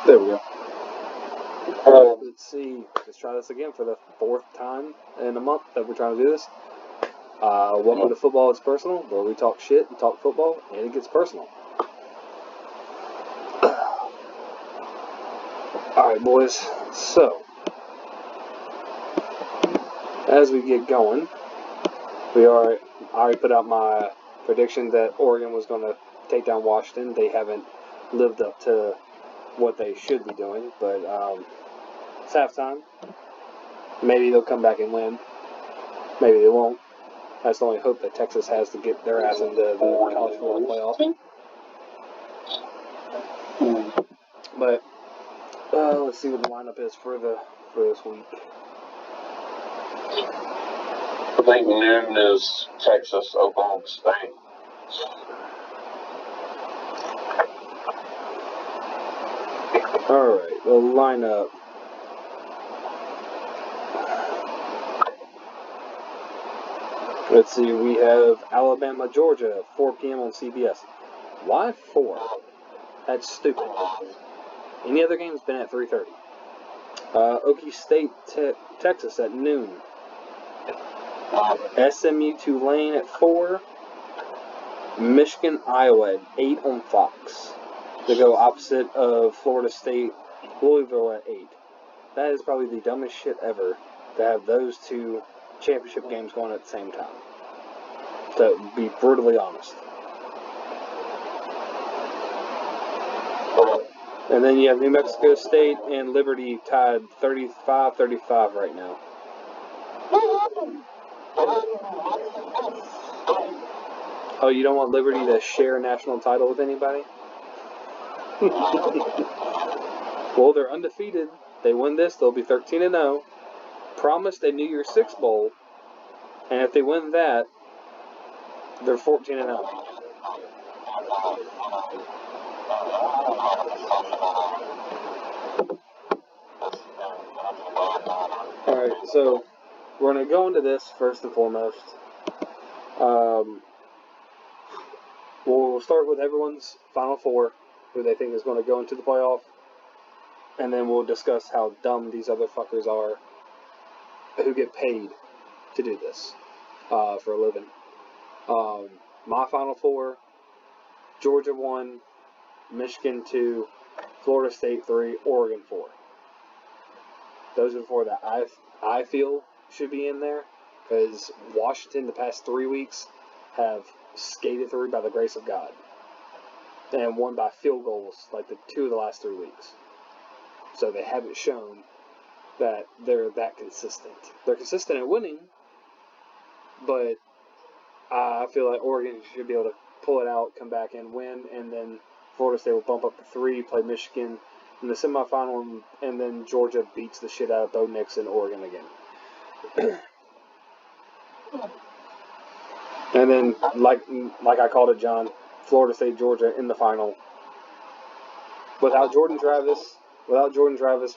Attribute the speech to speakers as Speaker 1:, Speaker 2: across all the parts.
Speaker 1: There we go. Let's see. Let's try this again for the 4th time in a month that we're trying to do this. Welcome to Football It's Personal, where we talk shit and talk football, and it gets personal. Alright, boys. So, as we get going, I already put out my prediction that Oregon was going to take down Washington. They haven't lived up to what they should be doing, but it's halftime. Maybe they'll come back and win. Maybe they won't. That's the only hope that Texas has to get their ass into the college football playoff. But let's see what the lineup is for this week.
Speaker 2: I think noon is Texas, Oklahoma State.
Speaker 1: Alright, the lineup. Let's see, we have Alabama, Georgia, 4 p.m. on CBS. Why 4? That's stupid. Any other game's been at 3:30. Okie State, Texas at noon. SMU, Tulane at 4. Michigan, Iowa at 8 on Fox. They go opposite of Florida State, Louisville at 8. That is probably the dumbest shit ever to have those two championship games going at the same time. To be brutally honest. And then you have New Mexico State and Liberty tied 35-35 right now. Oh, you don't want Liberty to share a national title with anybody? Well, they're undefeated. They win this, they'll be 13-0. Promised a New Year's Six Bowl. And if they win that, they're 14-0. Alright, so we're going to go into this first and foremost. We'll start with everyone's Final Four, who they think is going to go into the playoff. And then we'll discuss how dumb these other fuckers are who get paid to do this for a living. My Final Four: Georgia 1, Michigan 2, Florida State 3, Oregon 4. Those are the 4 that I feel should be in there, because Washington the past 3 weeks have skated through by the grace of God and won by field goals like the 2 of the last 3 weeks. So they haven't shown that they're that consistent. They're consistent at winning, but I feel like Oregon should be able to pull it out, come back and win, and then Florida State will bump up to 3, play Michigan in the semifinal, and then Georgia beats the shit out of Bo Nix and Oregon again. And then, like I called it, John, Florida State, Georgia in the final. Without Jordan Travis,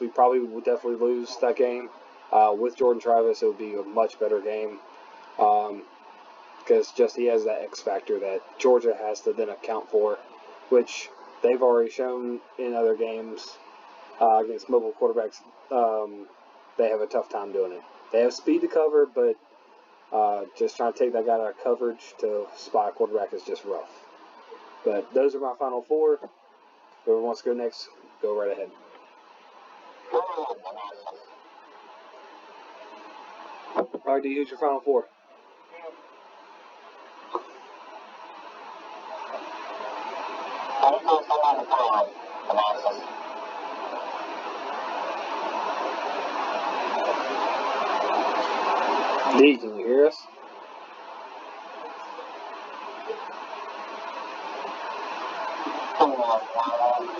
Speaker 1: we probably would definitely lose that game. With Jordan Travis, it would be a much better game. Because just he has that X factor that Georgia has to then account for, which they've already shown in other games against mobile quarterbacks. They have a tough time doing it. They have speed to cover, but just trying to take that guy out of coverage to spy a quarterback is just rough. But those are my Final Four. Whoever wants to go next, go right ahead. Alright, D, who's your Final Four? D, can you hear us?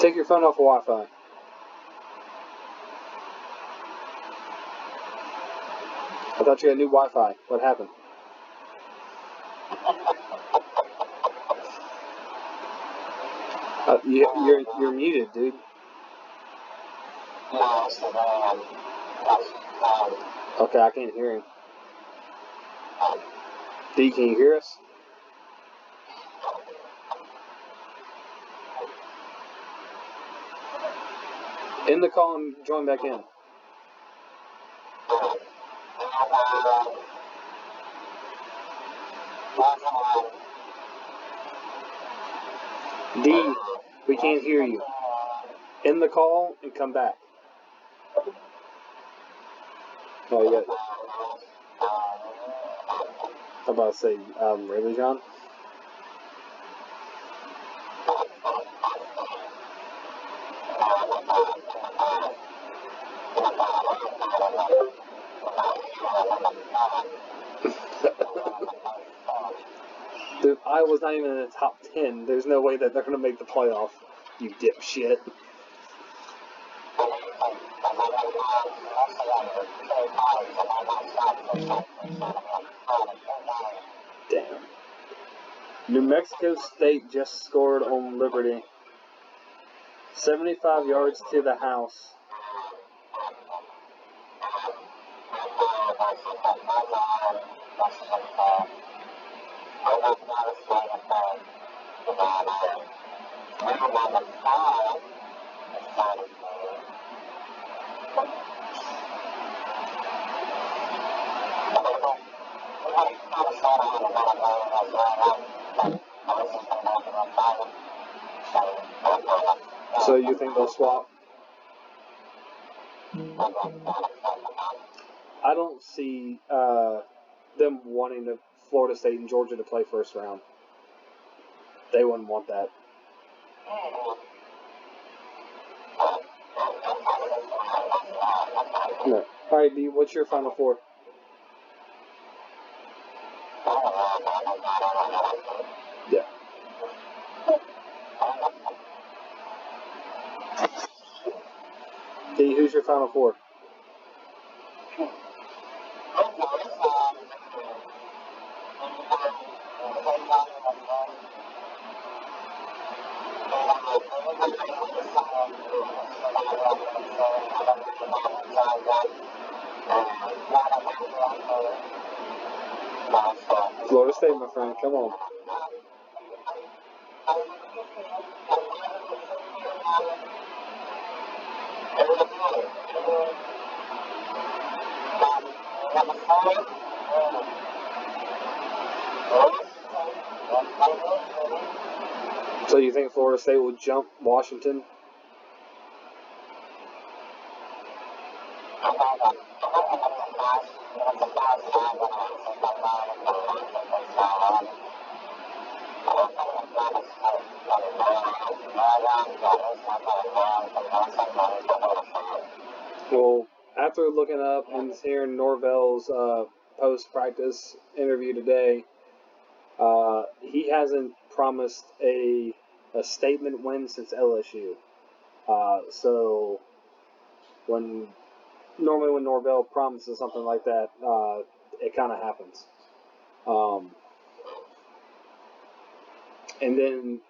Speaker 1: Take your phone off of Wi-Fi. I thought you had new Wi-Fi. What happened? You're muted, dude. Okay, I can't hear him. D, can you hear us? End the call and join back in. D, we can't hear you. End the call and come back. Oh, yeah. I'm about to say, really, John? Dude, Iowa's not even in the top 10. There's no way that they're going to make the playoff. You dipshit. Damn. New Mexico State just scored on Liberty. 75 yards to the house. So you think they'll swap? I don't see them wanting Florida State and Georgia to play first round. They wouldn't want that. No. All right, D, what's your Final Four? Yeah. D, who's your Final Four? Florida State, my friend. Come on. So you think Florida State will jump Washington? Well, after looking up and hearing Norvell's post-practice interview today, he hasn't promised a statement win since LSU. So normally when Norvell promises something like that, it kind of happens. And then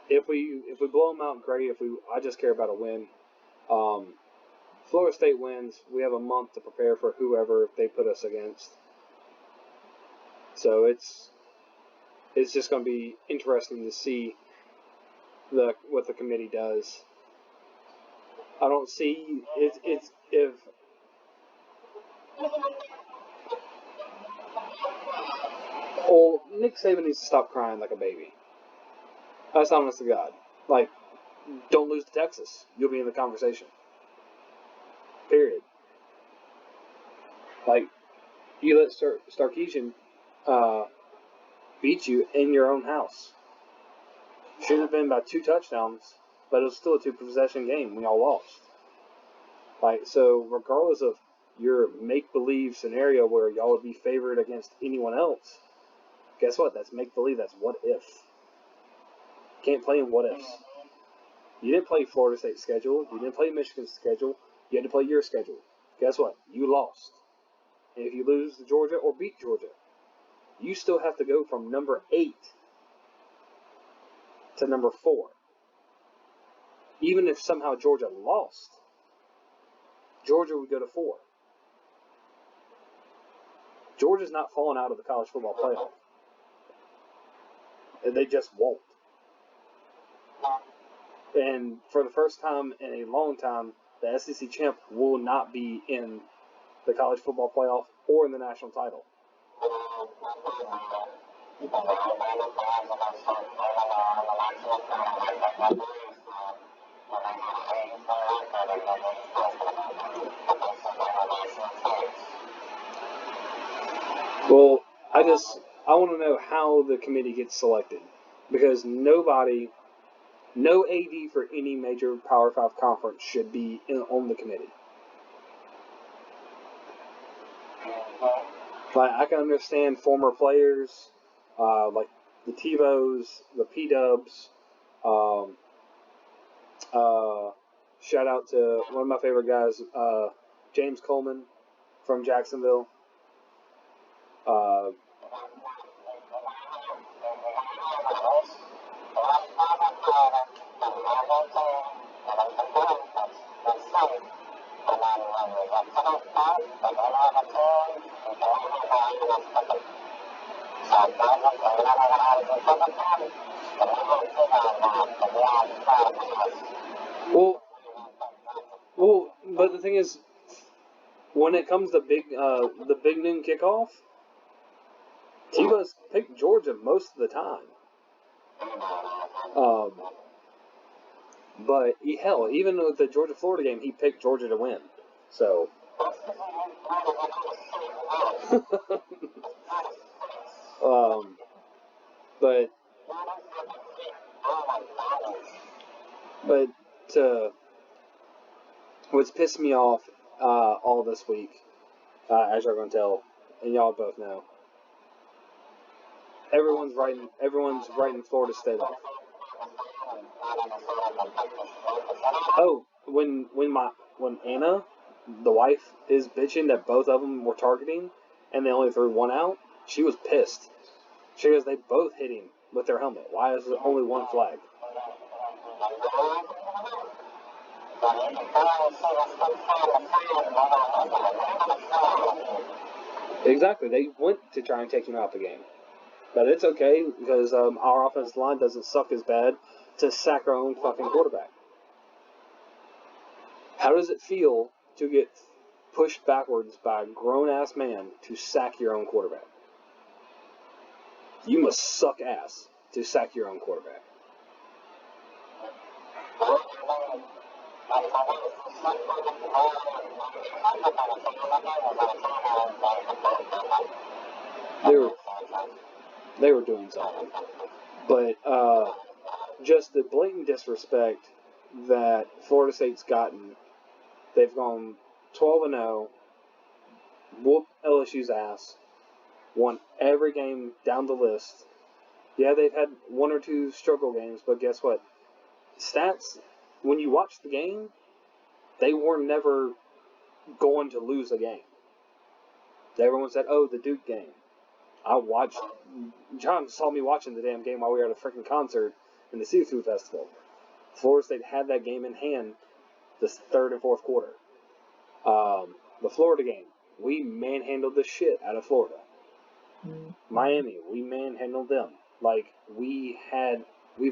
Speaker 1: if we blow them out, great. I just care about a win. Florida State wins. We have a month to prepare for whoever they put us against. So it's just going to be interesting to see what the committee does. I don't see it's if Nick Saban needs to stop crying like a baby. That's honest to God. Like, don't lose to Texas. You'll be in the conversation. Period. Like, you let Sarkisian beat you in your own house. Should have been by 2 touchdowns, but it was still a 2-possession game. We all lost. Like, so regardless of your make-believe scenario where y'all would be favored against anyone else, guess what? That's make-believe. That's what if. Can't play in what ifs. You didn't play Florida State's schedule. You didn't play Michigan's schedule. You had to play your schedule. Guess what? You lost. And if you lose to Georgia or beat Georgia, you still have to go from number 8 to number 4. Even if somehow Georgia lost, Georgia would go to 4. Georgia's not falling out of the college football playoff. They just won't. And for the first time in a long time, the SEC champ will not be in the college football playoff or in the national title. Well, I want to know how the committee gets selected, because no AD for any major Power 5 conference should be on the committee. Like, I can understand former players, like the Tebows, the P-Dubs. Shout out to one of my favorite guys, James Coleman from Jacksonville. Well, but the thing is, when it comes to the big noon kickoff, Tebow's picked Georgia most of the time. But hell, even with the Georgia-Florida game, he picked Georgia to win. So. But what's pissed me off all this week, as you're going to tell, and y'all both know, everyone's writing Florida State off. Oh, when Anna, the wife, is bitching that both of them were targeting, and they only threw one out, she was pissed. She goes, they both hit him with their helmet. Why is there only one flag? Exactly. They went to try and take him out the game. But it's okay, because our offensive line doesn't suck as bad to sack our own fucking quarterback. How does it feel to get pushed backwards by a grown-ass man to sack your own quarterback? You must suck ass to sack your own quarterback. They were doing something. But just the blatant disrespect that Florida State's gotten. They've gone 12-0, whooped LSU's ass, won every game down the list. Yeah, they've had one or two struggle games, but guess what? Stats, when you watch the game, they were never going to lose a game. Everyone said, oh, the Duke game. John saw me watching the damn game while we were at a freaking concert in the Seafood Festival. Florida State had that game in hand this third and fourth quarter. The Florida game, we manhandled the shit out of Florida. Miami, we manhandled them. Like, we've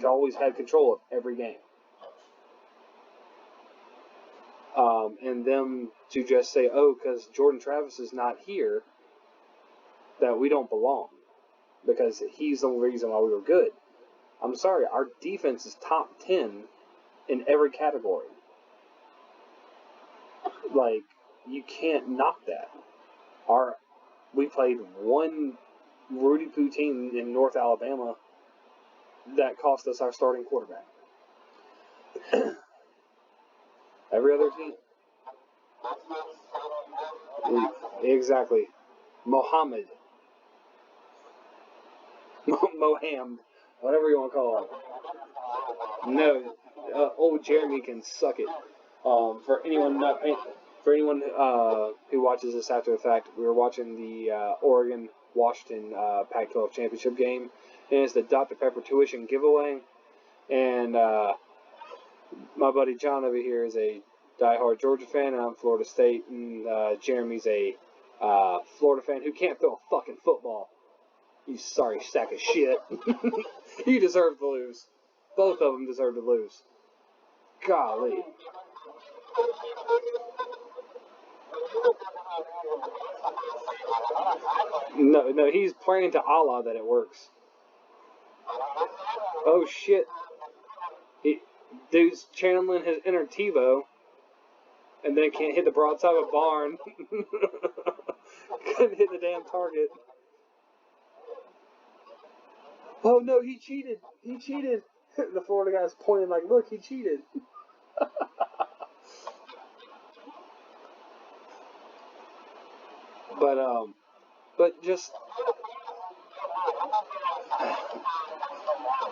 Speaker 1: always had control of every game. And them to just say, oh, because Jordan Travis is not here, that we don't belong. Because he's the reason why we were good. I'm sorry, our defense is top 10 in every category. Like, you can't knock that. We played one Rudy Poo team in North Alabama that cost us our starting quarterback. Every other team. Exactly. Mohammed. Moham. Whatever you want to call him. No. Old Jeremy can suck it. For anyone who watches this after the fact, we were watching the Oregon-Washington Pac-12 championship game, and it's the Dr. Pepper tuition giveaway. And my buddy John over here is a diehard Georgia fan, and I'm Florida State, and Jeremy's a Florida fan who can't throw a fucking football. You sorry sack of shit. You deserve to lose. Both of them deserve to lose. Golly. No, he's praying to Allah that it works. Oh shit. Dude's channeling his inner TiVo and then can't hit the broadside of a barn. Couldn't hit the damn target. Oh no, he cheated. He cheated. The Florida guy's pointing like, look, he cheated. But just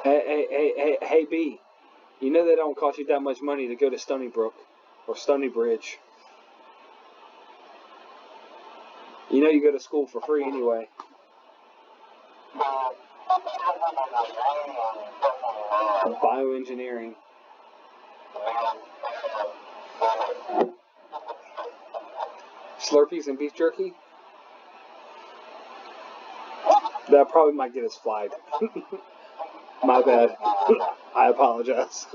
Speaker 1: hey B, you know they don't cost you that much money to go to Stony Brook or Stony Bridge. You know you go to school for free anyway. Bioengineering. Slurpees and beef jerky? That probably might get us flagged. My bad. I apologize.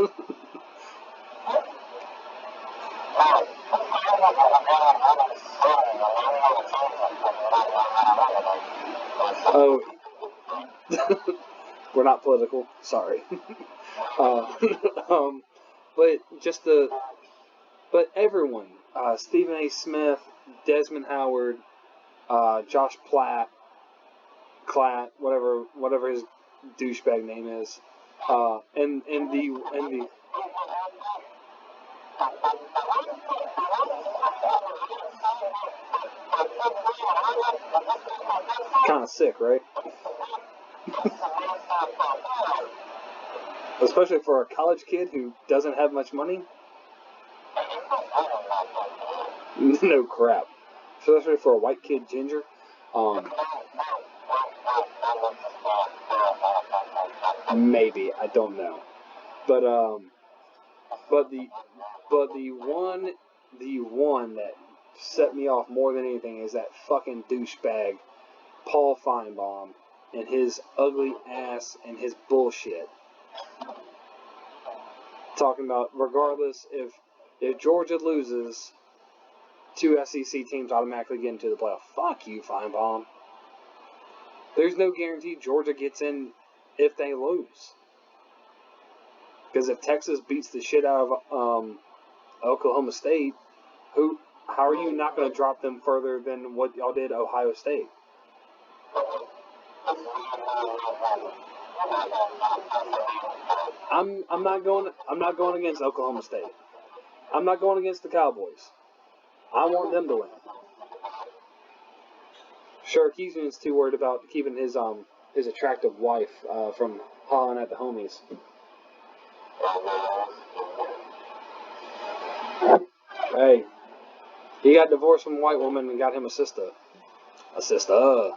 Speaker 1: Oh. We're not political. Sorry. But just but everyone. Stephen A. Smith, Desmond Howard, Josh Klatt, whatever his douchebag name is, and the kind of sick, right? Especially for a college kid who doesn't have much money. No crap. Especially for a white kid, Ginger. Maybe, I don't know. But the one that set me off more than anything is that fucking douchebag Paul Feinbaum and his ugly ass and his bullshit. Talking about regardless if Georgia loses, 2 SEC teams automatically get into the playoff. Fuck you, Feinbaum. There's no guarantee Georgia gets in if they lose. Because if Texas beats the shit out of Oklahoma State, how are you not going to drop them further than what y'all did Ohio State? I'm not going against Oklahoma State. I'm not going against the Cowboys. I want them to win. Sharkeesian's too worried about keeping his attractive wife from hollering at the homies. Hey, he got divorced from a white woman and got him a sister. A sister.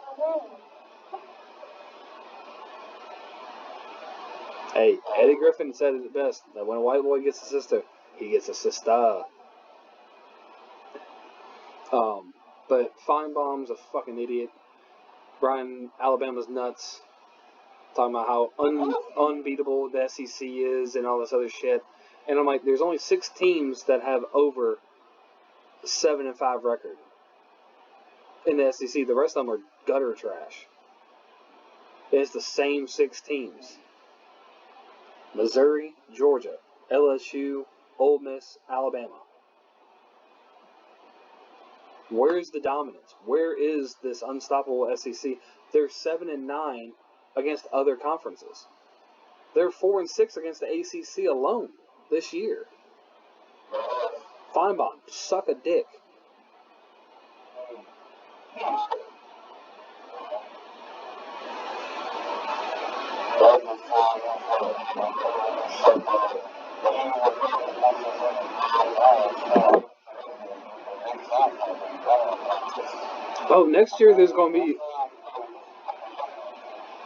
Speaker 1: Hey, Eddie Griffin said it best, that when a white boy gets a sister, he gets a sister. But Feinbaum's a fucking idiot. Brian, Alabama's nuts. Talking about how unbeatable the SEC is and all this other shit. And I'm like, there's only 6 teams that have over 7-5 record in the SEC. The rest of them are gutter trash. It's the same 6 teams. Missouri, Georgia, LSU, Ole Miss, Alabama. Where's the dominance? Where is this unstoppable SEC? They're 7-9 against other conferences. They're 4-6 against the ACC alone this year. Feinbaum, suck a dick. Oh, next year there's going to be...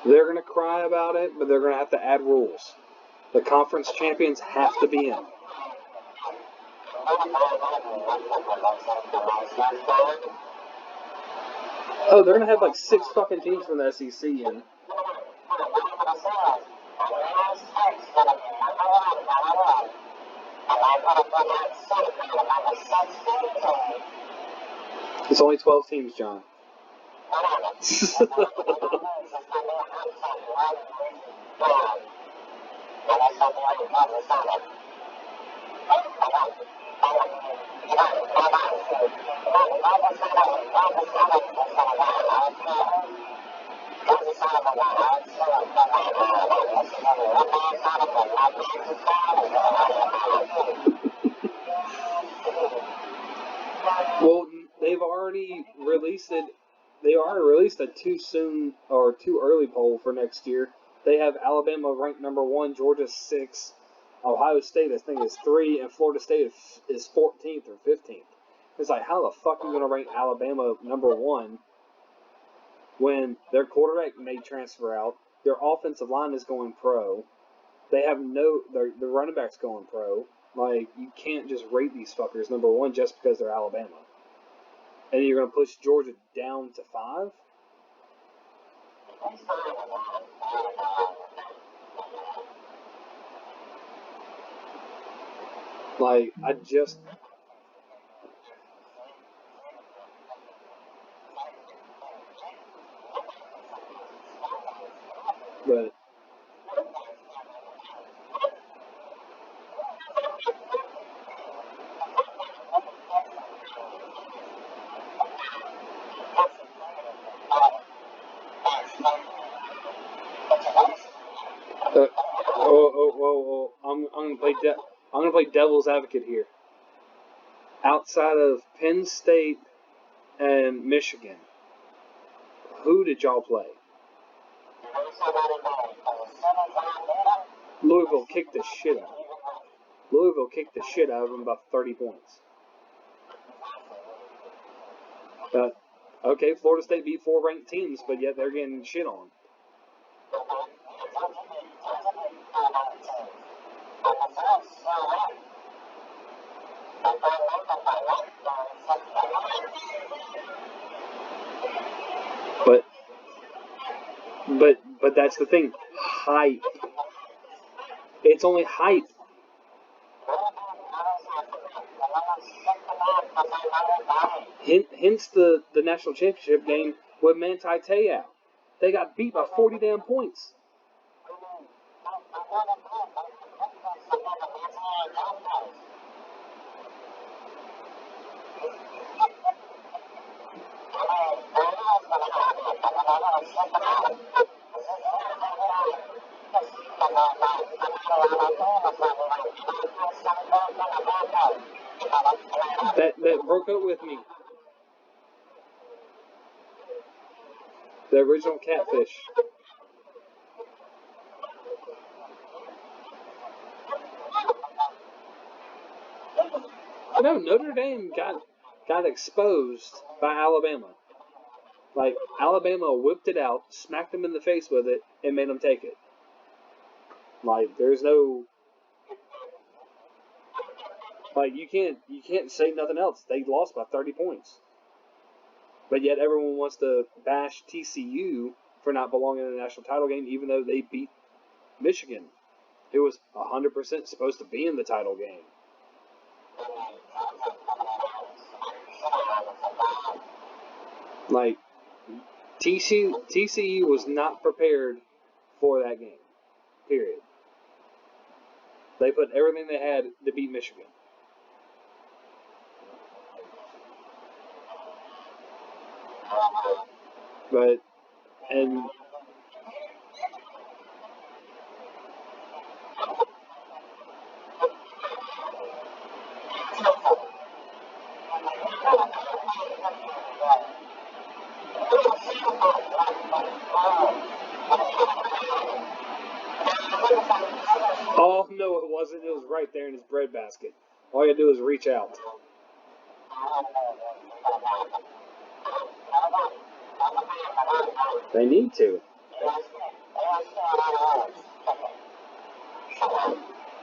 Speaker 1: They're going to cry about it, but they're going to have to add rules. The conference champions have to be in. Oh, they're going to have like 6 fucking teams from the SEC in. It's only 12 teams, John. Well, they've already released it. They already released a too soon or too early poll for next year. They have Alabama ranked number 1, Georgia 6, Ohio State I think is 3, and Florida State is 14th or 15th. It's like, how the fuck are you going to rank Alabama number 1 when their quarterback may transfer out, their offensive line is going pro, they have their running back's going pro. Like, you can't just rate these fuckers number 1 just because they're Alabama. And you're going to push Georgia down to 5? Like, I just... But... I'm gonna play devil's advocate here. Outside of Penn State and Michigan, who did y'all play? Louisville kicked the shit out of them. Louisville kicked the shit out of them about 30 points. Okay, Florida State beat 4 ranked teams, but yet they're getting shit on. But that's the thing. Hype. It's only hype. Hence the national championship game with Manti Te'o. They got beat by 40 damn points. That broke up with me. The original catfish. No, Notre Dame got exposed by Alabama. Like, Alabama whipped it out, smacked them in the face with it, and made them take it. Like, there's no... Like, you can't say nothing else. They lost by 30 points. But yet everyone wants to bash TCU for not belonging in the national title game, even though they beat Michigan, who was 100% supposed to be in the title game. Like, TCU was not prepared for that game. Period. They put everything they had to beat Michigan. But, and... Oh, no, it wasn't. It was right there in his bread basket. All you had to do was reach out. They need to.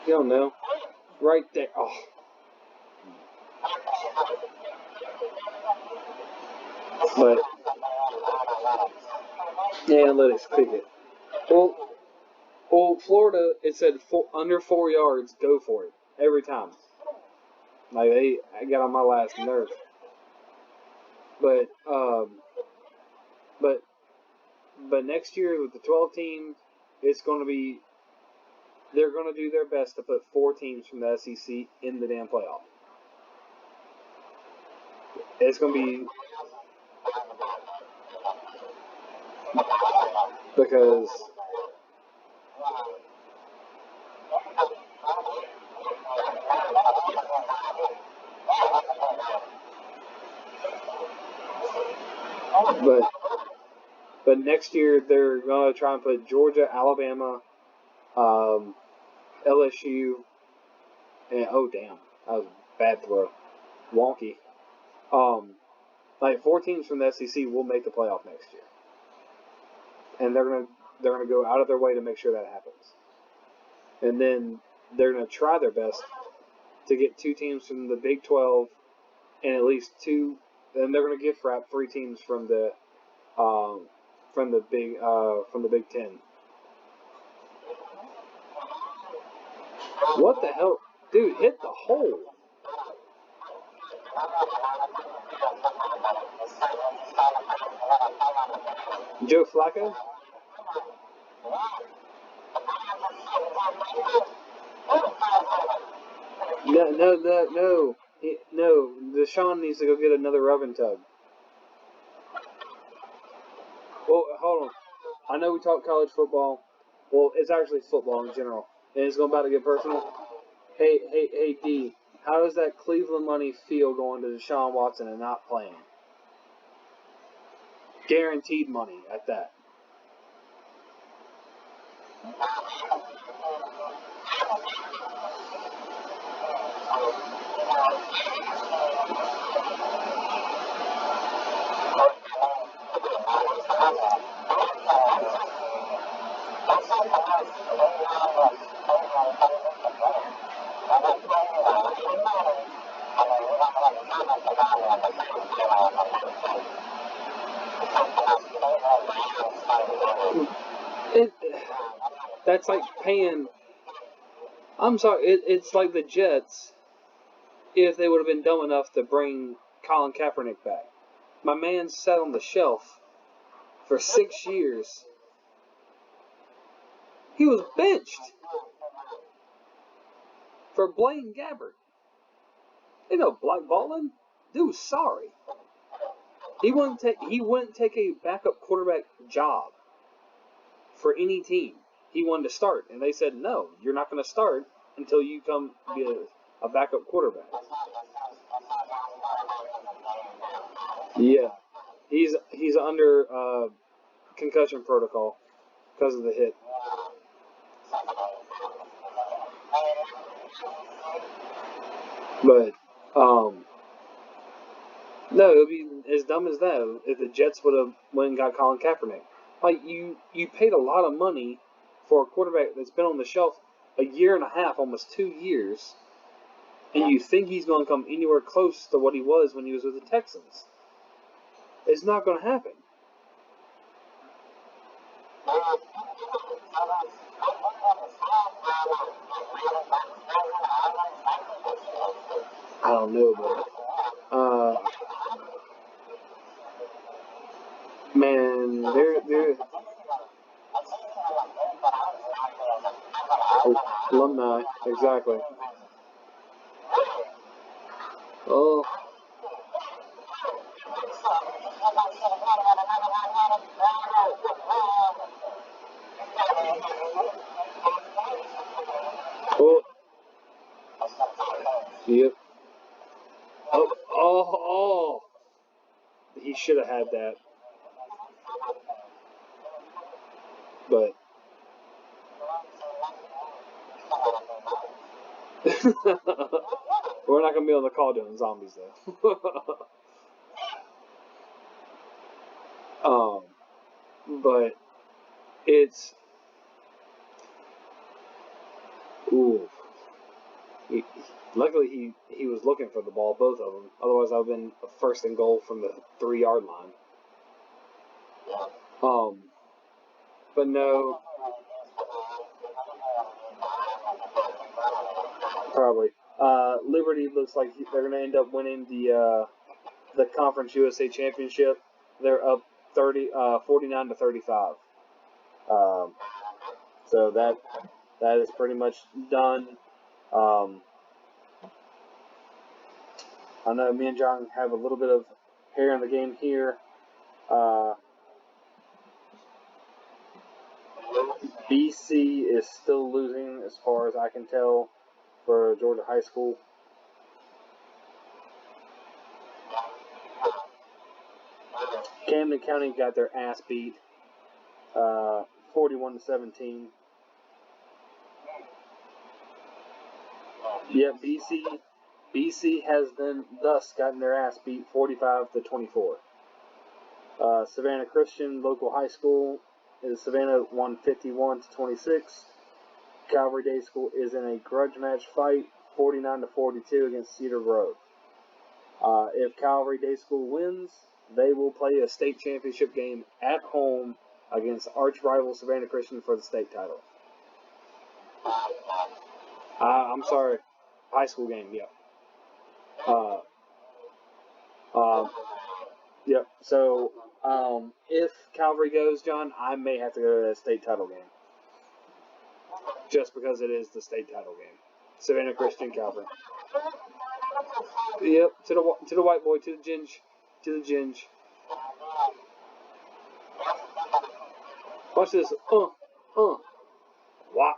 Speaker 1: You don't know. Right there. Oh. But, analytics pick it. Well, Florida, it said under 4 yards, go for it. Every time. Like I got on my last nerve. But but but next year with the 12 teams, it's going to be they're going to do their best to put 4 teams from the SEC in the damn playoff. It's going to be because but but next year they're going to try and put Georgia, Alabama, um, LSU, and oh damn, that was a bad throw, wonky. Like 4 teams from the SEC will make the playoff next year, and they're gonna go out of their way to make sure that happens. And then they're gonna try their best to get 2 teams from the Big 12 and at least 2. Then they're gonna gift wrap 3 teams um, from the Big 10. What the hell, dude? Hit the hole, Joe Flacco. No, no, no, no. No, Deshaun needs to go get another rub and tug. Well, hold on. I know we talk college football. Well, it's actually football in general, and it's going about to get personal. Hey, D. How does that Cleveland money feel going to Deshaun Watson and not playing? Guaranteed money at that. It, that's like paying. I'm sorry. It's like the Jets if they would have been dumb enough to bring Colin Kaepernick back. My man sat on the shelf for 6 years. He was benched for Blaine Gabbert. You know, blackballing. Dude was sorry. He wouldn't take a backup quarterback job for any team. He wanted to start, and they said no. You're not going to start until you come be a backup quarterback. Yeah, he's under concussion protocol because of the hit. But no, it would be as dumb as that if the Jets would have went and got Colin Kaepernick. Like you paid a lot of money for a quarterback that's been on the shelf a year and a half, almost 2 years, and you think he's going to come anywhere close to what he was when he was with the Texans. It's not going to happen. I don't know, but man, they're alumni exactly. Oh, oh, yep. Oh. He should have had that, but we're not gonna be on the call doing zombies though. But it's ooh. He, luckily, he was looking for the ball, both of them. Otherwise, I've been first and goal from the 3 yard line. Um, but no, probably. Liberty looks like they're going to end up winning the Conference USA Championship. They're up 49 to 35. So that is pretty much done. I know me and John have a little bit of hair in the game here. BC is still losing, as far as I can tell, for Georgia High School. Camden County got their ass beat, 41 to 17. Yep, BC has then thus gotten their ass beat 45 to 24. Savannah Christian Local High School Savannah won 51 to 26. Calvary Day School is in a grudge match fight 49 to 42 against Cedar Grove. If Calvary Day School wins, they will play a state championship game at home against arch rival Savannah Christian for the state title. I'm sorry, high school game, yeah. Yep. So, if Calvary goes, John, I may have to go to that state title game, just because it is the state title game. Savannah Christian, Calvary. Yep. To the white boy, to the ginge. Watch this. Wah. Wah.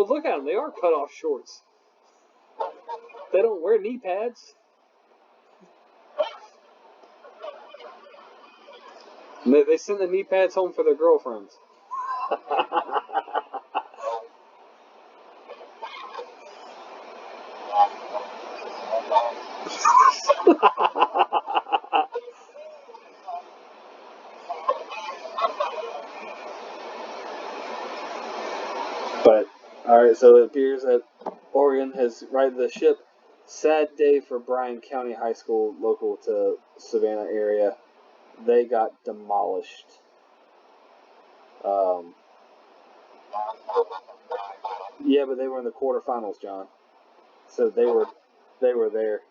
Speaker 1: Look at them. They are cut off shorts. They don't wear knee pads. They send the knee pads home for their girlfriends. But, alright, so it appears that Oregon has righted the ship. Sad day for Bryan County High School, local to Savannah area. They got demolished. Yeah, but they were in the quarterfinals, John. So they were there.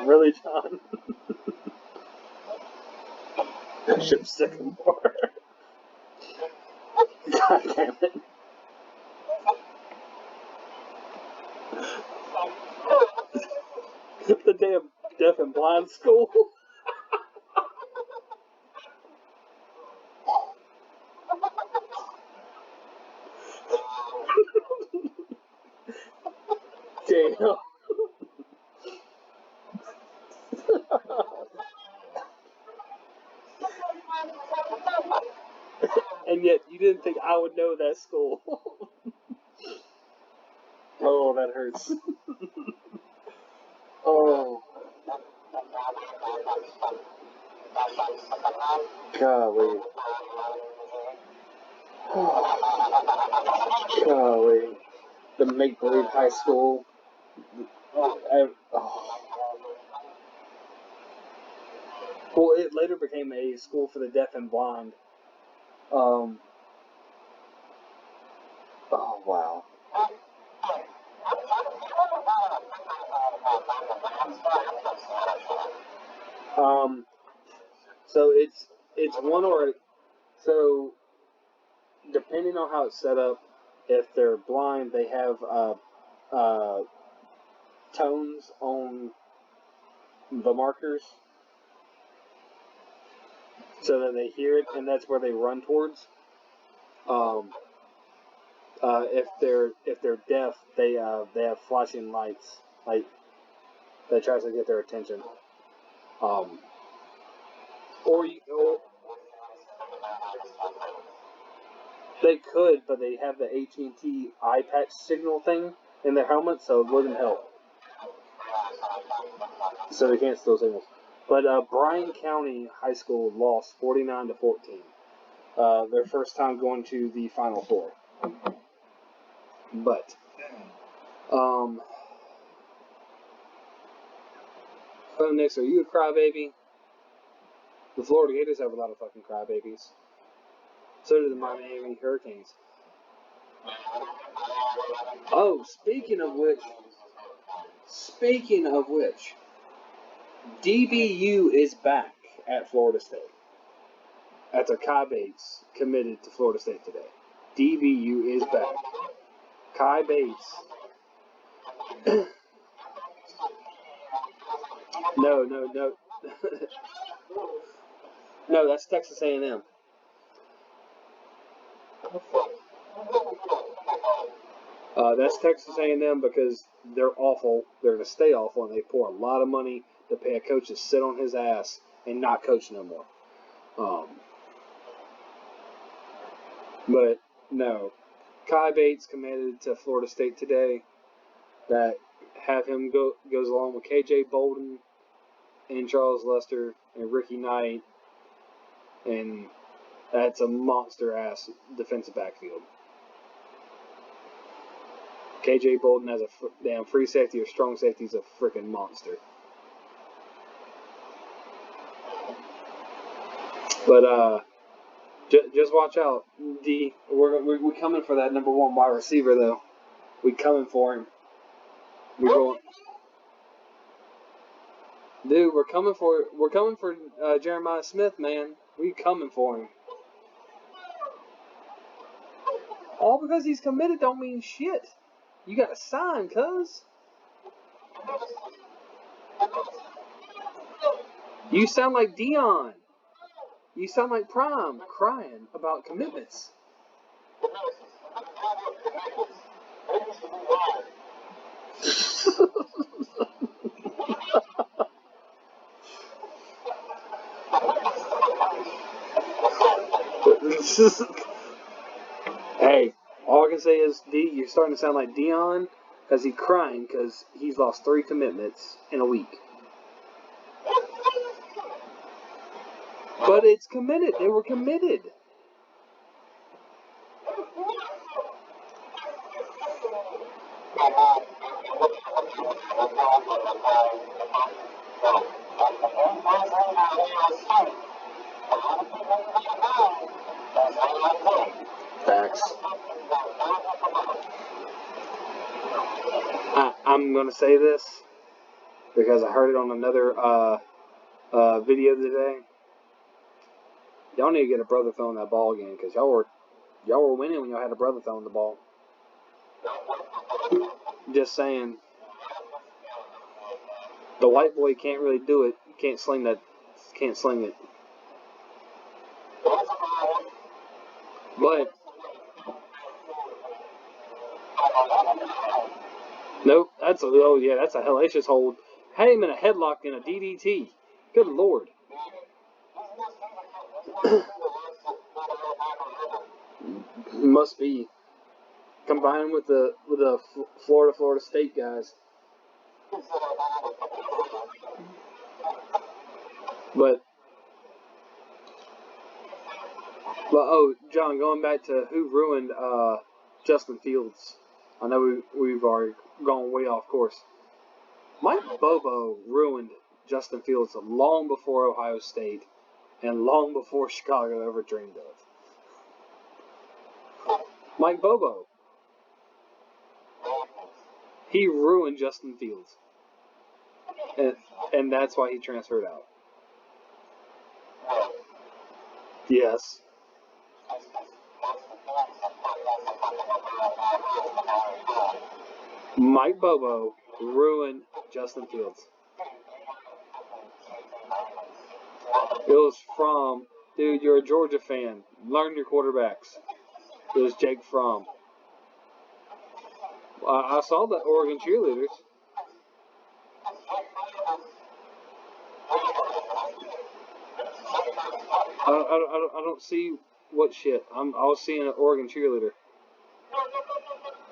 Speaker 1: Really, John? Bishop Sycamore. God damn it. The damn deaf and blind school. Damn. And yet you didn't think I would know that school. Oh, that hurts. Oh. Golly. Golly. The make-believe high school. Oh. Well, it later became a school for the deaf and blind. Oh, wow. So it's one or so depending on how it's set up. If they're blind, they have tones on the markers so that they hear it, and that's where they run towards. If they're deaf, they have flashing lights, like that tries to get their attention. Or they could, but they have the AT&T eye patch signal thing, in their helmets, so it wouldn't help. So they can't steal signals. But Bryan County High School lost 49-14. Their first time going to the Final Four. But Nix, are you a crybaby? The Florida Gators have a lot of fucking crybabies. So do the Miami Hurricanes. Oh, speaking of which, DBU is back at Florida State. After Kai Bates committed to Florida State today. DBU is back. Kai Bates. No. No, that's Texas A&M. That's Texas A&M because they're awful. They're going to stay awful, and they pour a lot of money to pay a coach to sit on his ass and not coach no more. But no, Kai Bates committed to Florida State today. That have him goes along with KJ Bolden and Charles Lester and Ricky Knight, and that's a monster ass defensive backfield. KJ Bolden as a damn free safety or strong safety is a freaking monster. But just watch out, D. We're coming for that number one wide receiver though. We coming for him. We're going. Dude, we're coming for Jeremiah Smith, man. We coming for him. All because he's committed don't mean shit. You gotta sign, cuz. You sound like Dion. You sound like Prime crying about commitments. Hey, all I can say is, D, you're starting to sound like Dion because he's crying because he's lost 3 commitments in a week. But it's committed. They were committed. Facts. I'm going to say this because I heard it on another video today. Y'all need to get a brother throwing that ball again because y'all were winning when y'all had a brother throwing the ball. Just saying. The white boy can't really do it. Can't sling it. But nope, that's a hellacious hold. Had him in a headlock in a DDT. Good lord. Must be combined with the Florida State guys. But oh, John, going back to who ruined Justin Fields. I know we've already gone way off course. Mike Bobo ruined Justin Fields long before Ohio State and long before Chicago ever dreamed of. Mike Bobo. He ruined Justin Fields. And that's why he transferred out. Yes. Mike Bobo ruined Justin Fields. It was from, dude, you're a Georgia fan. Learn your quarterbacks. It was Jake Fromm. I saw the Oregon cheerleaders. I don't see what shit. I was seeing an Oregon cheerleader.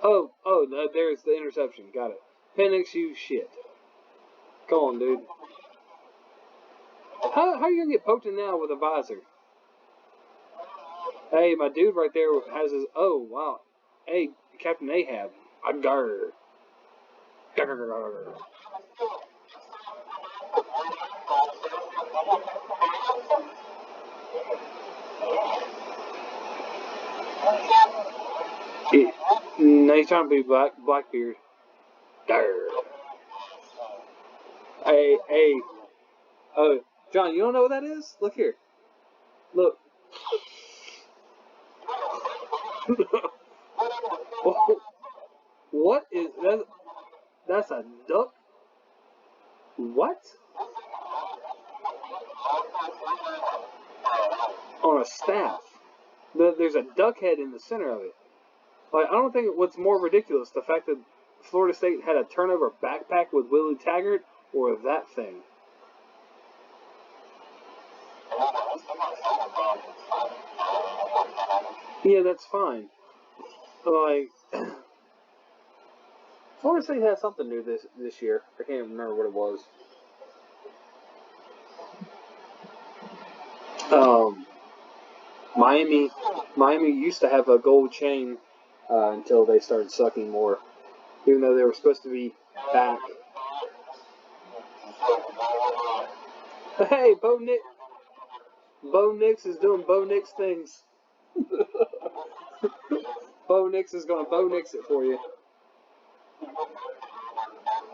Speaker 1: Oh, there's the interception. Got it. Penix, you shit. Come on, dude. How are you gonna get poked in now with a visor? Hey, my dude right there has his. Oh wow. Hey, Captain Ahab. Agar. No, he's trying to be Blackbeard. Dar. Hey. Oh, John, you don't know what that is? Look here. Look. What is that? That's a duck? What? On a staff. There's a duck head in the center of it. Like, I don't think what's more ridiculous, the fact that Florida State had a turnover backpack with Willie Taggart, or that thing. Yeah, that's fine. Like, Florida State had something new this year. I can't remember what it was. Miami used to have a gold chain until they started sucking more, even though they were supposed to be back. Hey, Bo Nix is doing Bo Nix things. Bo Nix is gonna Bo Nix it for you.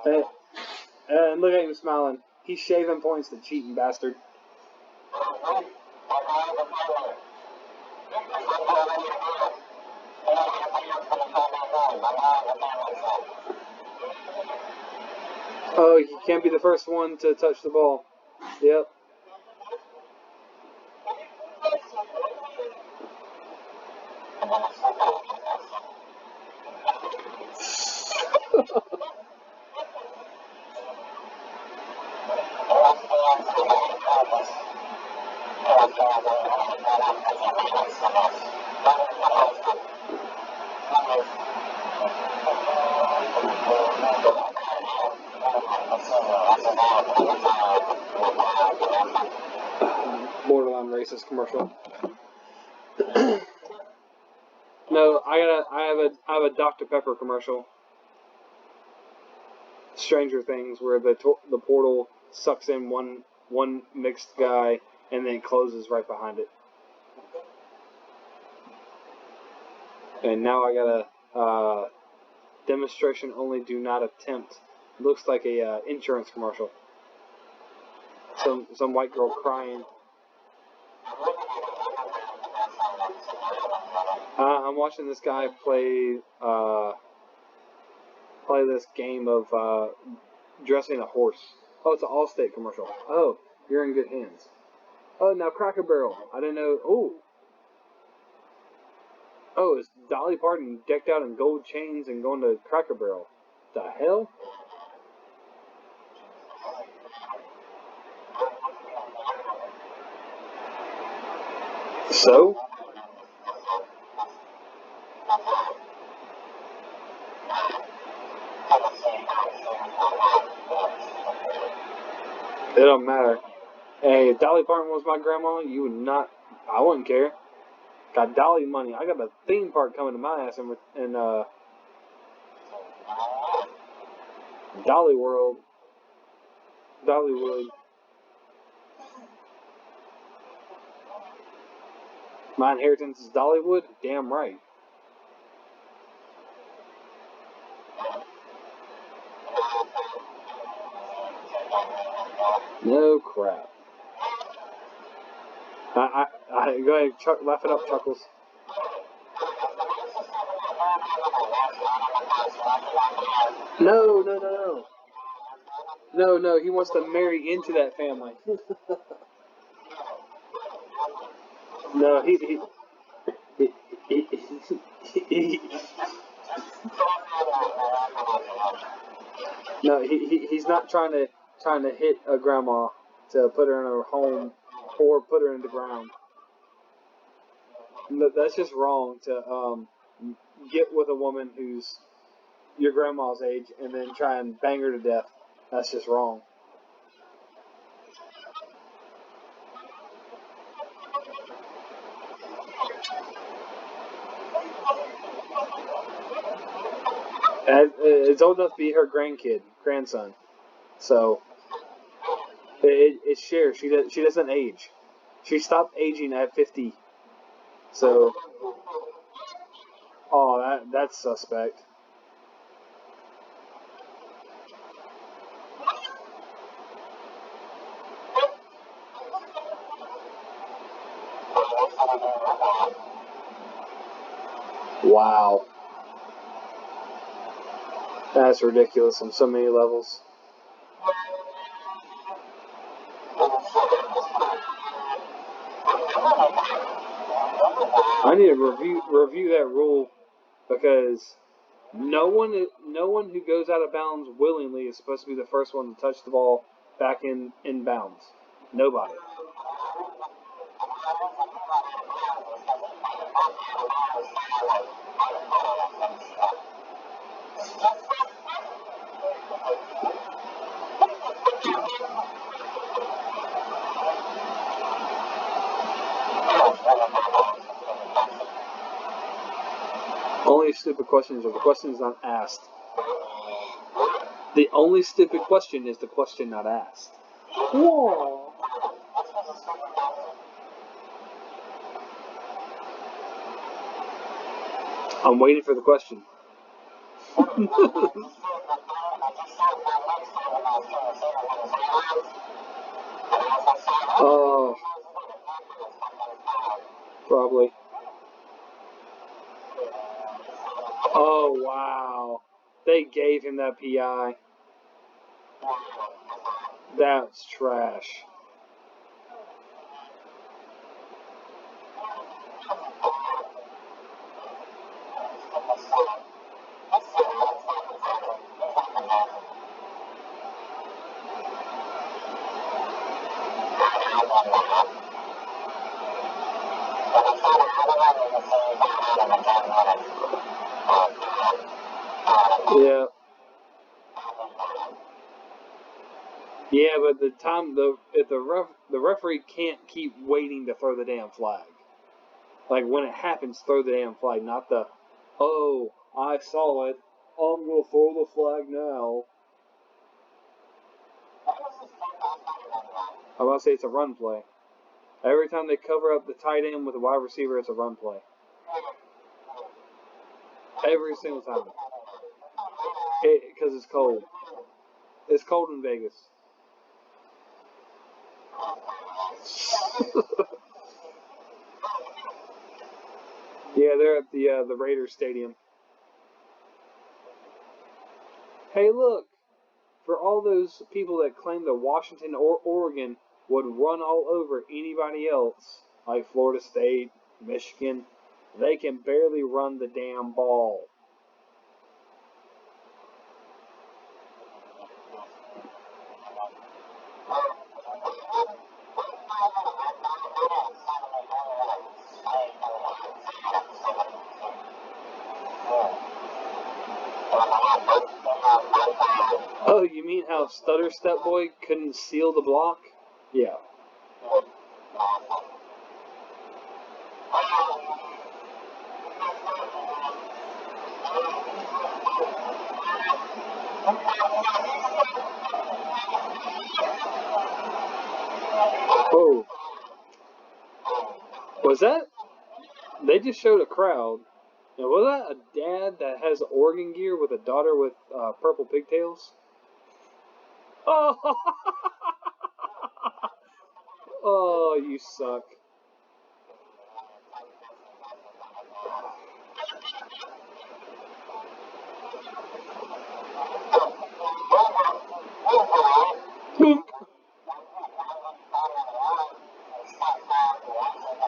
Speaker 1: And look at him smiling. He's shaving points, the cheating bastard. Oh, he can't be the first one to touch the ball. Yep. Borderline racist commercial. No, I have a Dr. Pepper commercial. Stranger Things, where the portal sucks in one mixed guy and then closes right behind it. And now I got a demonstration only. Do not attempt. Looks like a insurance commercial. Some white girl crying. I'm watching this guy play this game of dressing a horse. Oh, it's an Allstate commercial. Oh, you're in good hands. Oh, now Cracker Barrel. I didn't know. Oh, is Dolly Parton decked out in gold chains and going to Cracker Barrel? The hell? So? It don't matter. Hey, if Dolly Parton was my grandma, you would not. I wouldn't care. Got Dolly money. I got a theme park coming to my ass in Dolly World. Dollywood. My inheritance is Dollywood? Damn right. No crap. Go ahead, laugh it up, Chuckles. No. No, he wants to marry into that family. No, he no, he's not trying to hit a grandma to put her in her home or put her in the ground. That's just wrong to get with a woman who's your grandma's age and then try and bang her to death. That's just wrong. And it's old enough to be her grandson. So it's shared. She doesn't age. She stopped aging at 50. So that's suspect. Wow, that's ridiculous on so many levels. I need to review that rule because no one who goes out of bounds willingly is supposed to be the first one to touch the ball back in bounds. Nobody. Only stupid questions are the questions not asked. The only stupid question is the question not asked. Whoa. I'm waiting for the question. Oh, probably. Oh, wow. They gave him that PI. That's trash. Yeah. Yeah, but if the referee can't keep waiting to throw the damn flag. Like when it happens, throw the damn flag, not the oh, I saw it. I'm gonna throw the flag now. I'm about to say it's a run play. Every time they cover up the tight end with a wide receiver, it's a run play. Every single time. Because it's cold. It's cold in Vegas. Yeah, they're at the Raiders Stadium. Hey, look! For all those people that claim that Washington or Oregon would run all over anybody else, like Florida State, Michigan, they can barely run the damn ball. Oh, you mean how Stutter Step Boy couldn't seal the block? Yeah. Oh, was that? They just showed a crowd. Now, was that a dad that has Oregon gear with a daughter with purple pigtails? Oh, oh, you suck.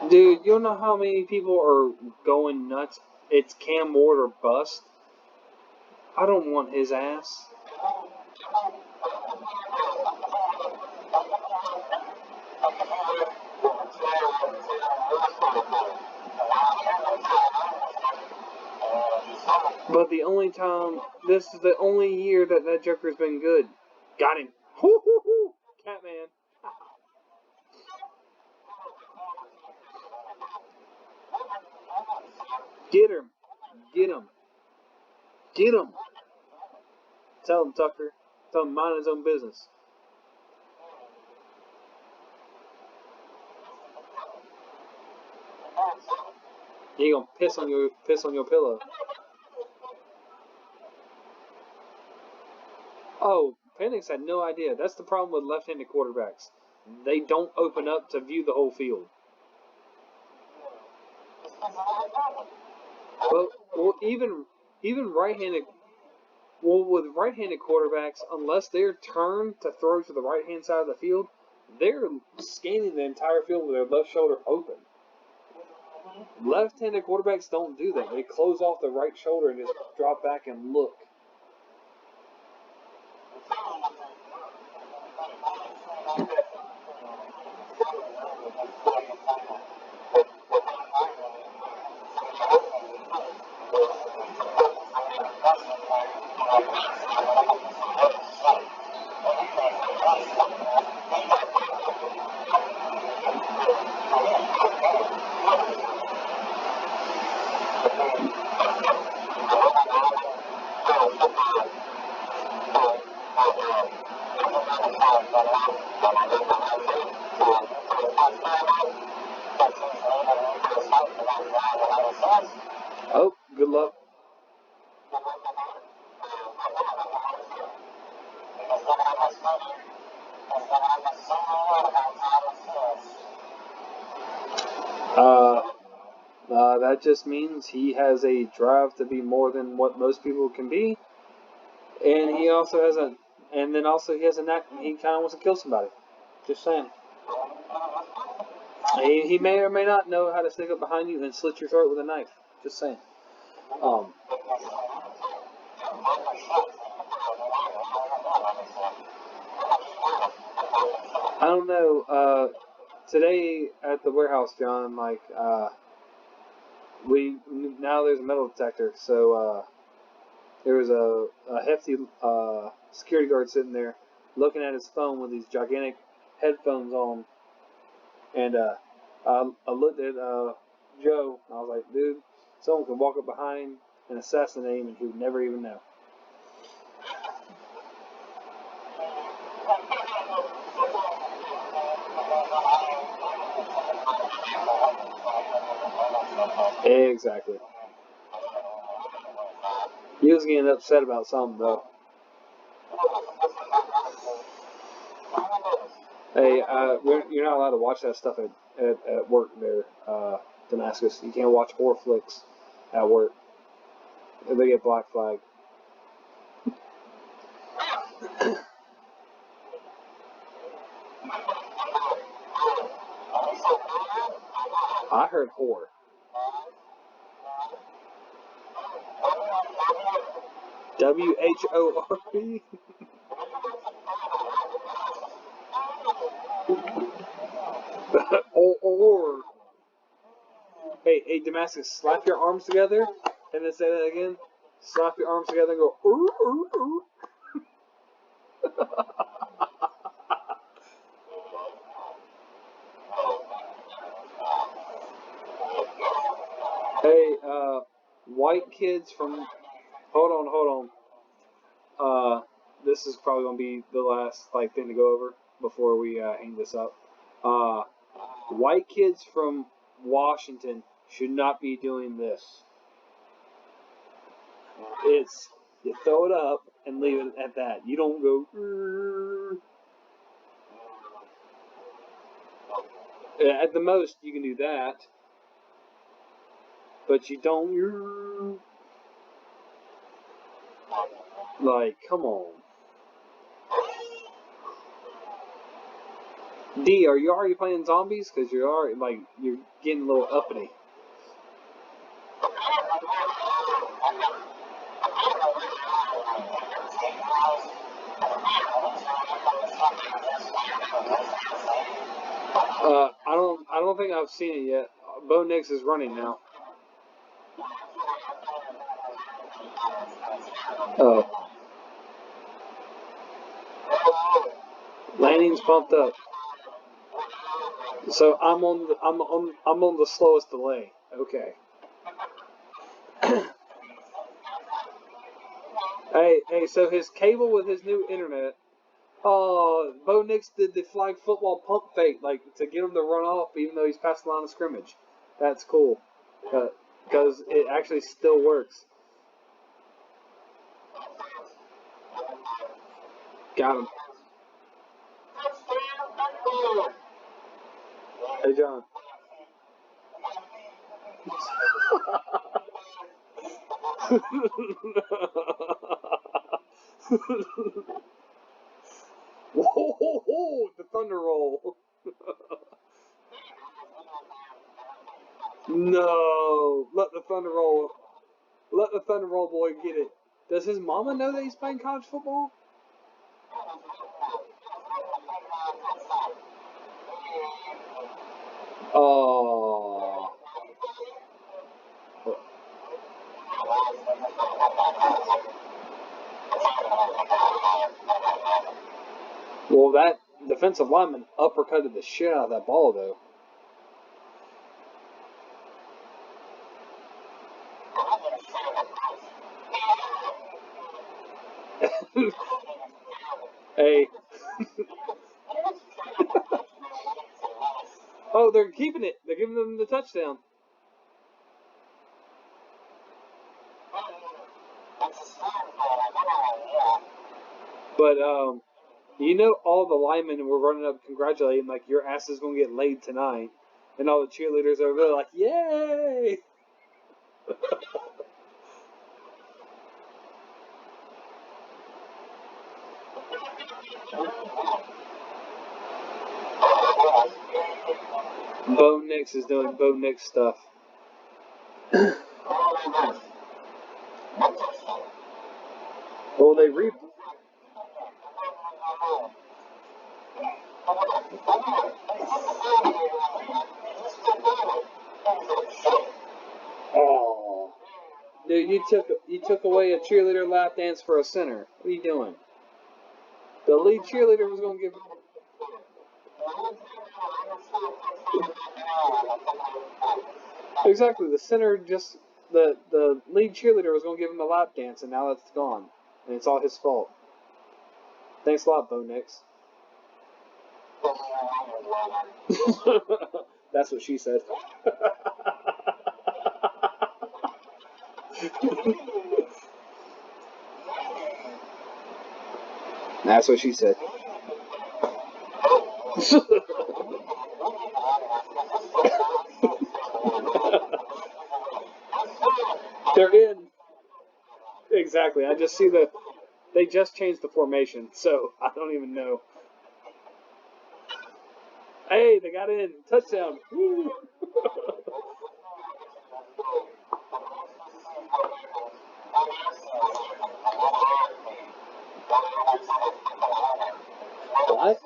Speaker 1: Dude, you know how many people are going nuts? It's Cam Ward or bust. I don't want his ass. But the only time, this is the only year that Joker's been good. Got him. Hoo, hoo, hoo. Catman. Get him. Get him. Get him. Tell him, Tucker. Tell him mind his own business. He gonna piss on your pillow. Oh, Penix had no idea. That's the problem with left-handed quarterbacks. They don't open up to view the whole field. Well, even right-handed. Well, with right-handed quarterbacks, unless they're turned to throw to the right-hand side of the field, they're scanning the entire field with their left shoulder open. Left-handed quarterbacks don't do that. They close off the right shoulder and just drop back and look. Oh, good luck. That just means he has a drive to be more than what most people can be, and he also has a, and then also he has a knack. He kind of wants to kill somebody. Just saying. He may or may not know how to sneak up behind you and slit your throat with a knife. Just saying. I don't know. Today at the warehouse, John, like, now there's a metal detector, so there was a hefty security guard sitting there looking at his phone with these gigantic headphones on, and I looked at Joe, and I was like, dude, someone can walk up behind him and assassinate him, and he would never even know. Exactly. He was getting upset about something, though. Hey, you're not allowed to watch that stuff at work there, Damascus. You can't watch horror flicks at work. They get black flag. I heard horror. WHORE. or hey Damascus, slap your arms together and then say that again. Slap your arms together and go ooh ooh ooh. Hey, white kids from. Hold on. This is probably gonna be the last thing to go over before we hang this up. White kids from Washington should not be doing this. It's you throw it up and leave it at that. You don't go. At the most, you can do that, but you don't. Like, come on. D, are you already playing zombies? Because you're already you're getting a little uppity. I don't think I've seen it yet. Bo Nix is running now. Oh, landing's pumped up. So I'm on the slowest delay. Okay. Hey, so his cable with his new internet. Bo Nix did the flag football pump fake, like to get him to run off, even though he's past the line of scrimmage. That's cool, because it actually still works. Got him. Hey, John. Whoa, the thunder roll. No, let the thunder roll. Let the thunder roll boy get it. Does his mama know that he's playing college football? Oh. Well, that defensive lineman uppercutted the shit out of that ball, though. Hey. Oh, they're keeping it. They're giving them the touchdown. But you know, all the linemen were running up congratulating, like your ass is gonna get laid tonight, and all the cheerleaders over there like, yay! Bo Nix is doing Bo Nix stuff. Well, they re. Oh, dude, you took away a cheerleader lap dance for a center. What are you doing? The lead cheerleader was gonna give. Exactly, the center just the lead cheerleader was gonna give him a lap dance, and now that's gone, and it's all his fault. Thanks a lot, Bo Nix. That's what she said. That's what she said. They're in. Exactly. I just see they just changed the formation, so I don't even know. Hey, they got in. Touchdown. Woo. What?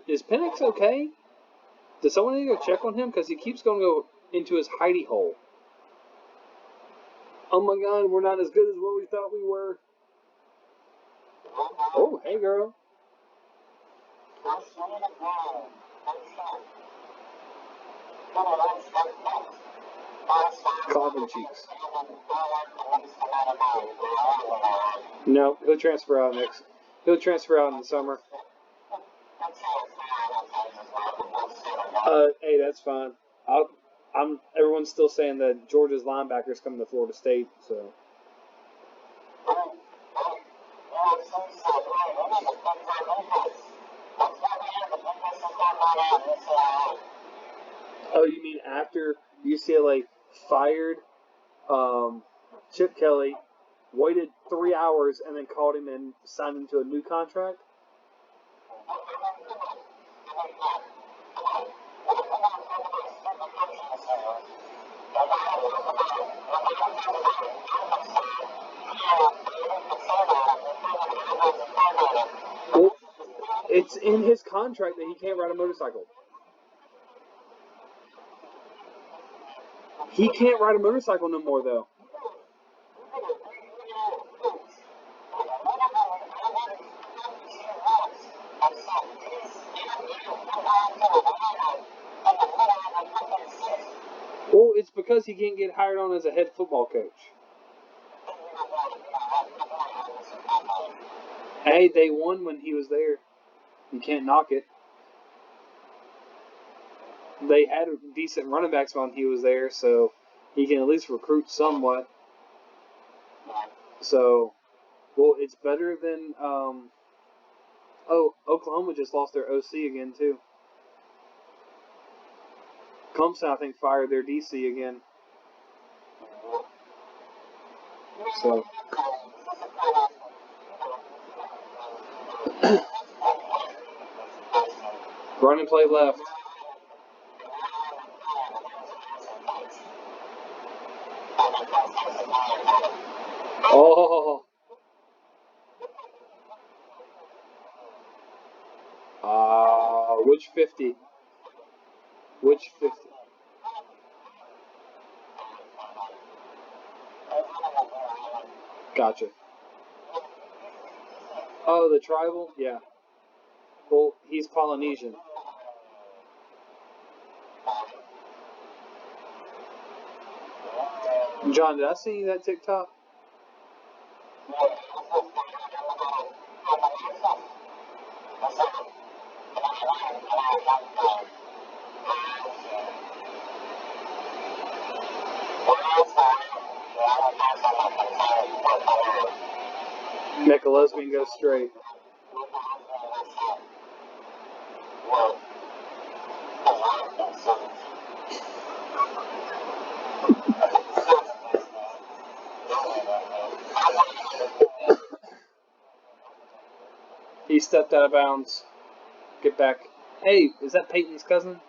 Speaker 1: Is Penix okay? Does someone need to check on him? Because he keeps going to go into his hidey hole. Oh my god, we're not as good as what we thought we were. Oh, hey girl. Clobbing cheeks. No, he'll transfer out next. He'll transfer out in the summer. Hey, that's fine. Everyone's still saying that Georgia's linebackers coming to Florida State, so. Oh, you mean after UCLA fired Chip Kelly, waited 3 hours, and then called him and signed him to a new contract? Well, it's in his contract that he can't ride a motorcycle. He can't ride a motorcycle no more, though. Well, it's because he can't get hired on as a head football coach. Hey, they won when he was there. You can't knock it. They had decent running backs when he was there, so he can at least recruit somewhat. So, well, it's better than. Oklahoma just lost their OC again too. Clemson, I think, fired their DC again. So. Run and play left. Oh. Which 50? Which 50? Gotcha. Oh, the tribal? Yeah. Well, he's Polynesian. John, did I send you that TikTok? Make a lesbian go straight. He stepped out of bounds. Get back. Hey, is that Peyton's cousin?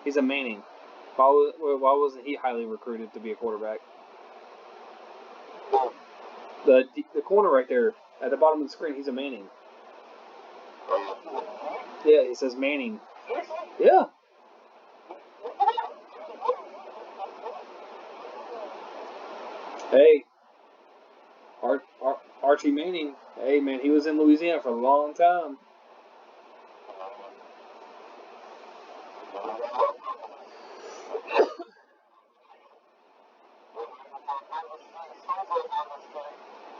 Speaker 1: He's a Manning. Why wasn't he highly recruited to be a quarterback? The corner right there at the bottom of the screen, he's a Manning. Yeah, he says Manning. Yeah. Hey, Archie Manning. Hey, man, he was in Louisiana for a long time.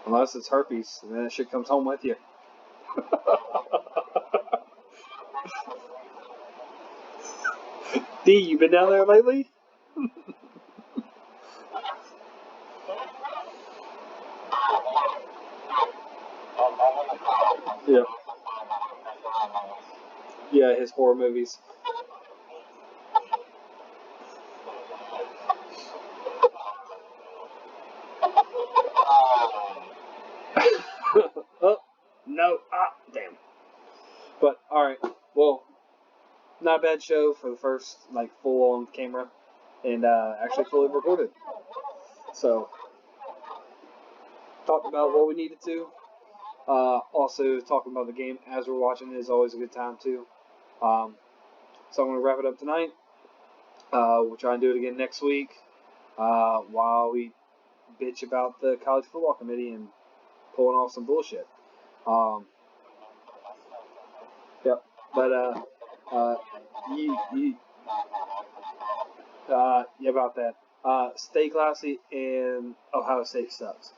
Speaker 1: Unless it's herpes, and then that shit comes home with you. D, you been down there lately? Yeah. Yeah, his horror movies. Oh, no. Damn. But, alright. Well, not a bad show for the first, full on camera. And, actually fully recorded. So, talked about what we needed to. Also, talking about the game as we're watching it is always a good time, too. So, I'm going to wrap it up tonight. We'll try and do it again next week. While we bitch about the college football committee and pulling off some bullshit. Yep. But yeah, about that. Stay classy, and Ohio State sucks.